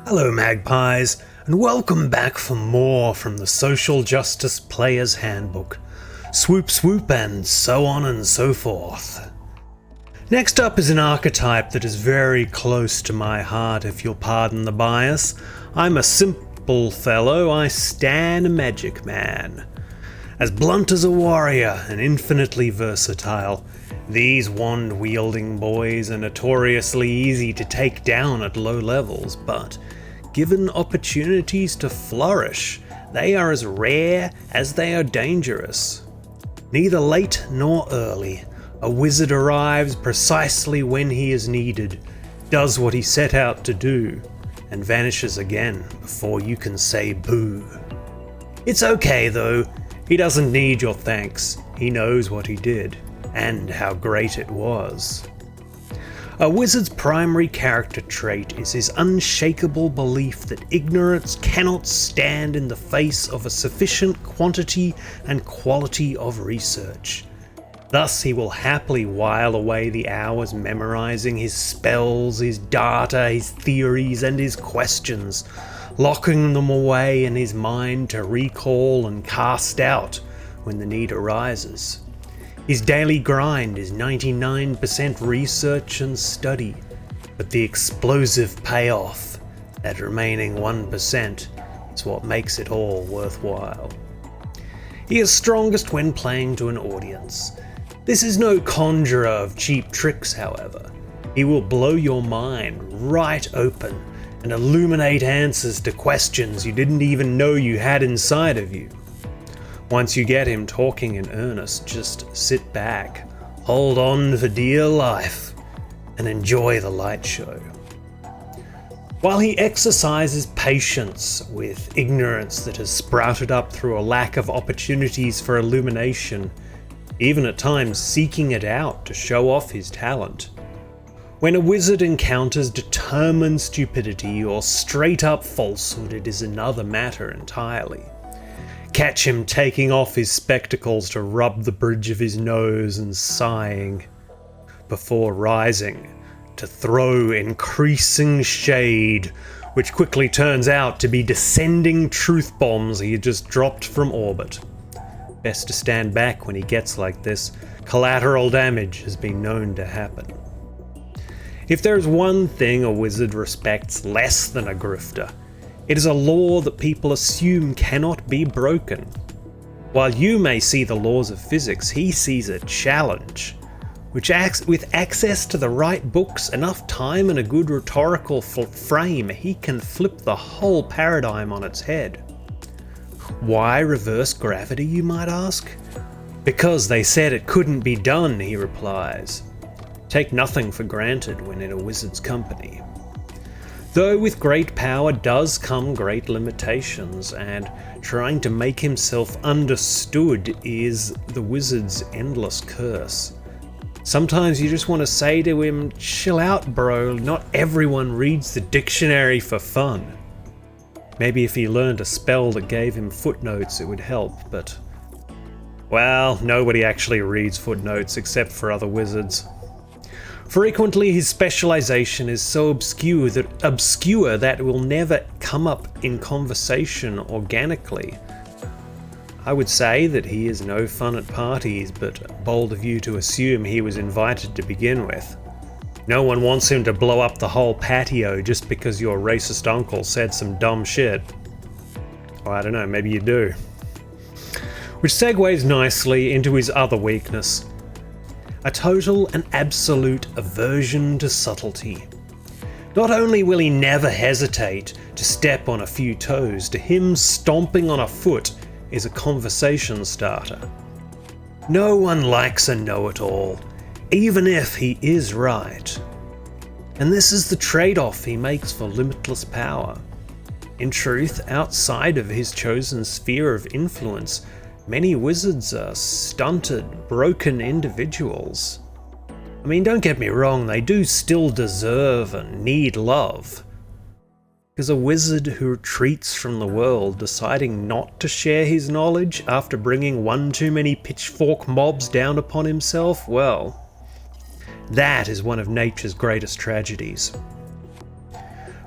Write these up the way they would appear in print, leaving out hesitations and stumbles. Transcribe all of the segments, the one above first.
Hello magpies, and welcome back for more from the Social Justice Player's Handbook. Swoop swoop and so on and so forth. Next up is an archetype that is very close to my heart, if you'll pardon the bias. I'm a simple fellow, I stan a magic man. As blunt as a warrior and infinitely versatile, these wand-wielding boys are notoriously easy to take down at low levels, but given opportunities to flourish, they are as rare as they are dangerous. Neither late nor early, a wizard arrives precisely when he is needed, does what he set out to do, and vanishes again before you can say boo. It's okay though, he doesn't need your thanks, he knows what he did, and how great it was. A wizard's primary character trait is his unshakable belief that ignorance cannot stand in the face of a sufficient quantity and quality of research. Thus he will happily while away the hours memorizing his spells, his data, his theories, and his questions, locking them away in his mind to recall and cast out when the need arises. His daily grind is 99% research and study, but the explosive payoff, that remaining 1%, is what makes it all worthwhile. He is strongest when playing to an audience. This is no conjurer of cheap tricks, however. He will blow your mind right open and illuminate answers to questions you didn't even know you had inside of you. Once you get him talking in earnest, just sit back, hold on for dear life, and enjoy the light show. While he exercises patience with ignorance that has sprouted up through a lack of opportunities for illumination, even at times seeking it out to show off his talent, when a wizard encounters determined stupidity or straight-up falsehood, it is another matter entirely. Catch him taking off his spectacles to rub the bridge of his nose and sighing, before rising to throw increasing shade, which quickly turns out to be descending truth bombs he had just dropped from orbit. Best to stand back when he gets like this. Collateral damage has been known to happen. If there's one thing a wizard respects less than a grifter, it is a law that people assume cannot be broken. While you may see the laws of physics, he sees a challenge, which with access to the right books, enough time, and a good rhetorical frame, he can flip the whole paradigm on its head. Why reverse gravity, you might ask? Because they said it couldn't be done, he replies. Take nothing for granted when in a wizard's company. Though with great power does come great limitations, and trying to make himself understood is the wizard's endless curse. Sometimes you just want to say to him, chill out bro, not everyone reads the dictionary for fun. Maybe if he learned a spell that gave him footnotes it would help, but well, nobody actually reads footnotes except for other wizards. Frequently his specialization is so obscure that it will never come up in conversation organically. I would say that he is no fun at parties, but bold of you to assume he was invited to begin with. No one wants him to blow up the whole patio just because your racist uncle said some dumb shit. Or I don't know, maybe you do. Which segues nicely into his other weakness. A total and absolute aversion to subtlety. Not only will he never hesitate to step on a few toes, to him stomping on a foot is a conversation starter. No one likes a know-it-all, even if he is right. And this is the trade-off he makes for limitless power. In truth, outside of his chosen sphere of influence, many wizards are stunted, broken individuals. I mean, don't get me wrong, they do still deserve and need love. Because a wizard who retreats from the world, deciding not to share his knowledge after bringing one too many pitchfork mobs down upon himself, well, that is one of nature's greatest tragedies.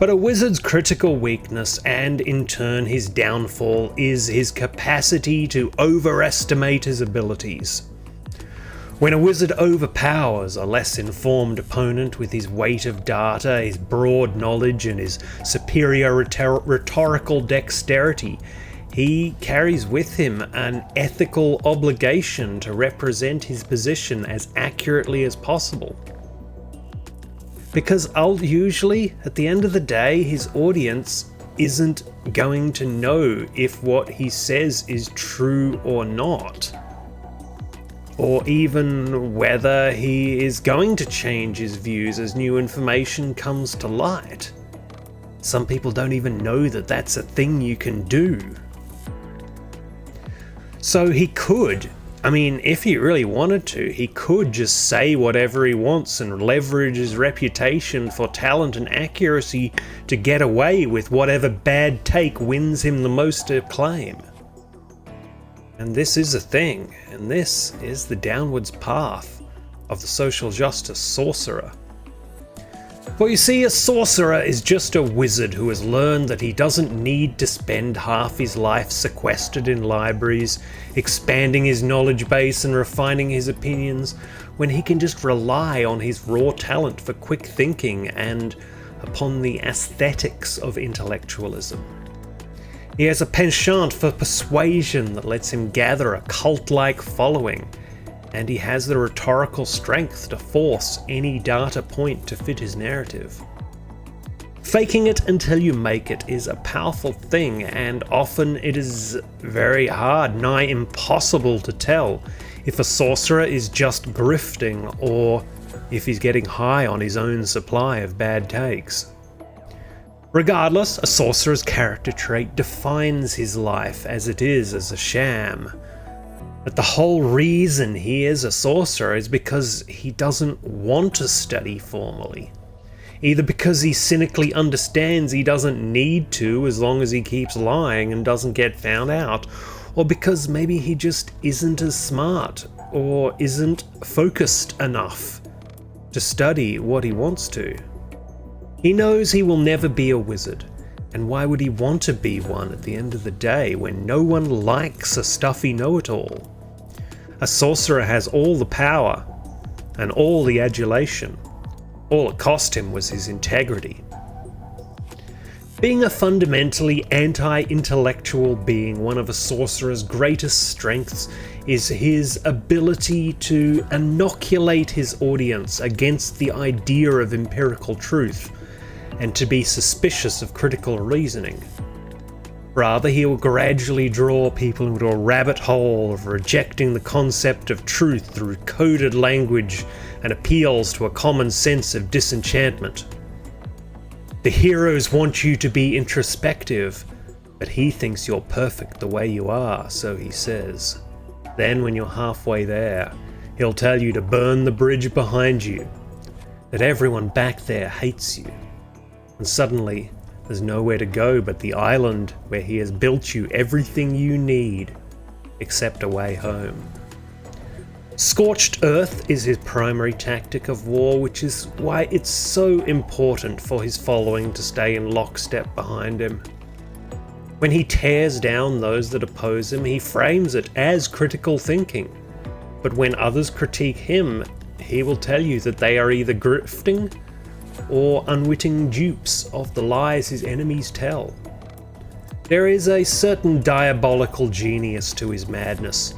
But a wizard's critical weakness, and in turn his downfall, is his capacity to overestimate his abilities. When a wizard overpowers a less informed opponent with his weight of data, his broad knowledge, and his superior rhetorical dexterity, he carries with him an ethical obligation to represent his position as accurately as possible. Because usually, at the end of the day, his audience isn't going to know if what he says is true or not, or even whether he is going to change his views as new information comes to light. Some people don't even know that that's a thing you can do. So he could, if he really wanted to, he could just say whatever he wants and leverage his reputation for talent and accuracy to get away with whatever bad take wins him the most acclaim. And this is a thing, and this is the downwards path of the social justice sorcerer. For you see, a sorcerer is just a wizard who has learned that he doesn't need to spend half his life sequestered in libraries, expanding his knowledge base and refining his opinions, when he can just rely on his raw talent for quick thinking and upon the aesthetics of intellectualism. He has a penchant for persuasion that lets him gather a cult-like following, and he has the rhetorical strength to force any data point to fit his narrative. Faking it until you make it is a powerful thing, and often it is very hard, nigh impossible to tell if a sorcerer is just grifting or if he's getting high on his own supply of bad takes. Regardless, a sorcerer's character trait defines his life as it is as a sham. But the whole reason he is a sorcerer is because he doesn't want to study formally. Either because he cynically understands he doesn't need to as long as he keeps lying and doesn't get found out, or because maybe he just isn't as smart or isn't focused enough to study what he wants to. He knows he will never be a wizard, and why would he want to be one at the end of the day when no one likes a stuffy know-it-all? A sorcerer has all the power and all the adulation. All it cost him was his integrity. Being a fundamentally anti-intellectual being, one of a sorcerer's greatest strengths is his ability to inoculate his audience against the idea of empirical truth and to be suspicious of critical reasoning. Rather, he will gradually draw people into a rabbit hole of rejecting the concept of truth through coded language and appeals to a common sense of disenchantment. The heroes want you to be introspective, but he thinks you're perfect the way you are, so he says. Then, when you're halfway there, he'll tell you to burn the bridge behind you, that everyone back there hates you. And suddenly, there's nowhere to go but the island where he has built you everything you need, except a way home. Scorched earth is his primary tactic of war, which is why it's so important for his following to stay in lockstep behind him. When he tears down those that oppose him, he frames it as critical thinking. But when others critique him, he will tell you that they are either grifting or unwitting dupes of the lies his enemies tell. There is a certain diabolical genius to his madness,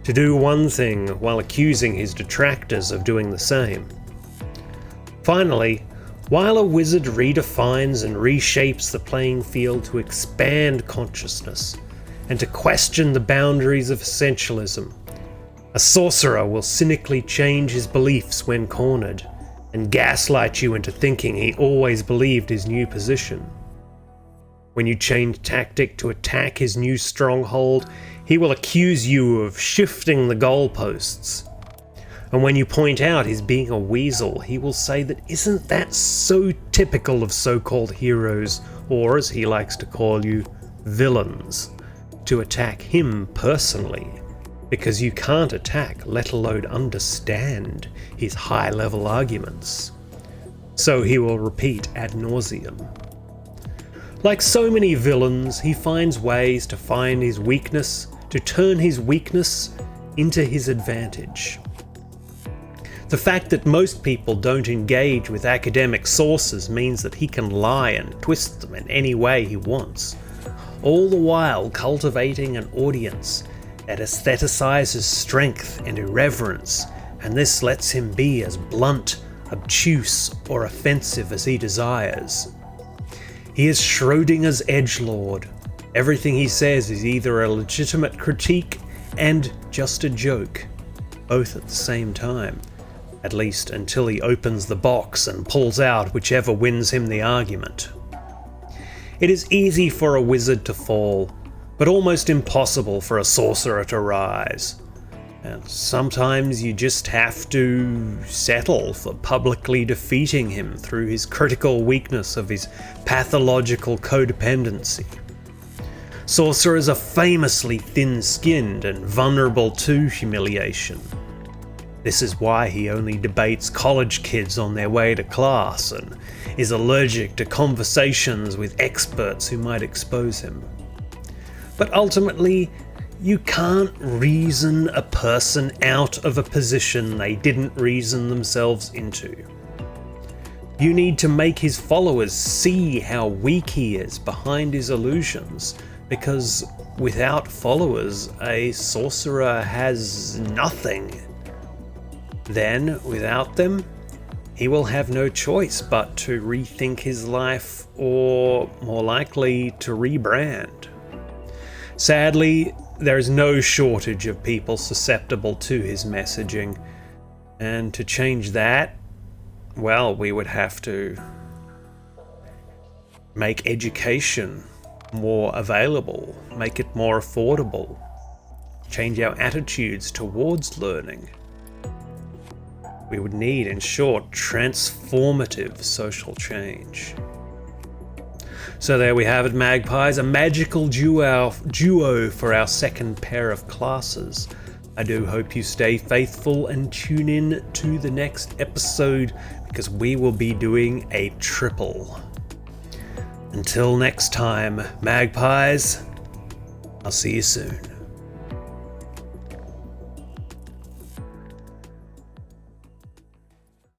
to do one thing while accusing his detractors of doing the same. Finally, while a wizard redefines and reshapes the playing field to expand consciousness and to question the boundaries of essentialism, a sorcerer will cynically change his beliefs when cornered and gaslight you into thinking he always believed his new position. When you change tactic to attack his new stronghold, he will accuse you of shifting the goalposts. And when you point out his being a weasel, he will say that isn't that so typical of so-called heroes, or as he likes to call you, villains, to attack him personally, because you can't attack, let alone understand, his high-level arguments. So he will repeat ad nauseum, Like so many villains, he finds ways to find his weakness, to turn his weakness into his advantage. The fact that most people don't engage with academic sources means that he can lie and twist them in any way he wants, all the while cultivating an audience that aestheticizes strength and irreverence, and this lets him be as blunt, obtuse, or offensive as he desires. He is Schrodinger's edgelord. Everything he says is either a legitimate critique and just a joke, both at the same time, at least until he opens the box and pulls out whichever wins him the argument. It is easy for a wizard to fall, but almost impossible for a sorcerer to rise. And sometimes you just have to settle for publicly defeating him through his critical weakness of his pathological codependency. Sorcerers are famously thin-skinned and vulnerable to humiliation. This is why he only debates college kids on their way to class and is allergic to conversations with experts who might expose him. But ultimately, you can't reason a person out of a position they didn't reason themselves into. You need to make his followers see how weak he is behind his illusions, because without followers, a sorcerer has nothing. Then, without them, he will have no choice but to rethink his life, or more likely, to rebrand. Sadly, there is no shortage of people susceptible to his messaging, and to change that, well, we would have to make education more available, make it more affordable, change our attitudes towards learning. We would need, in short, transformative social change. So there we have it, magpies, a magical duo for our second pair of classes. I do hope you stay faithful and tune in to the next episode, because we will be doing a triple. Until next time, magpies, I'll see you soon.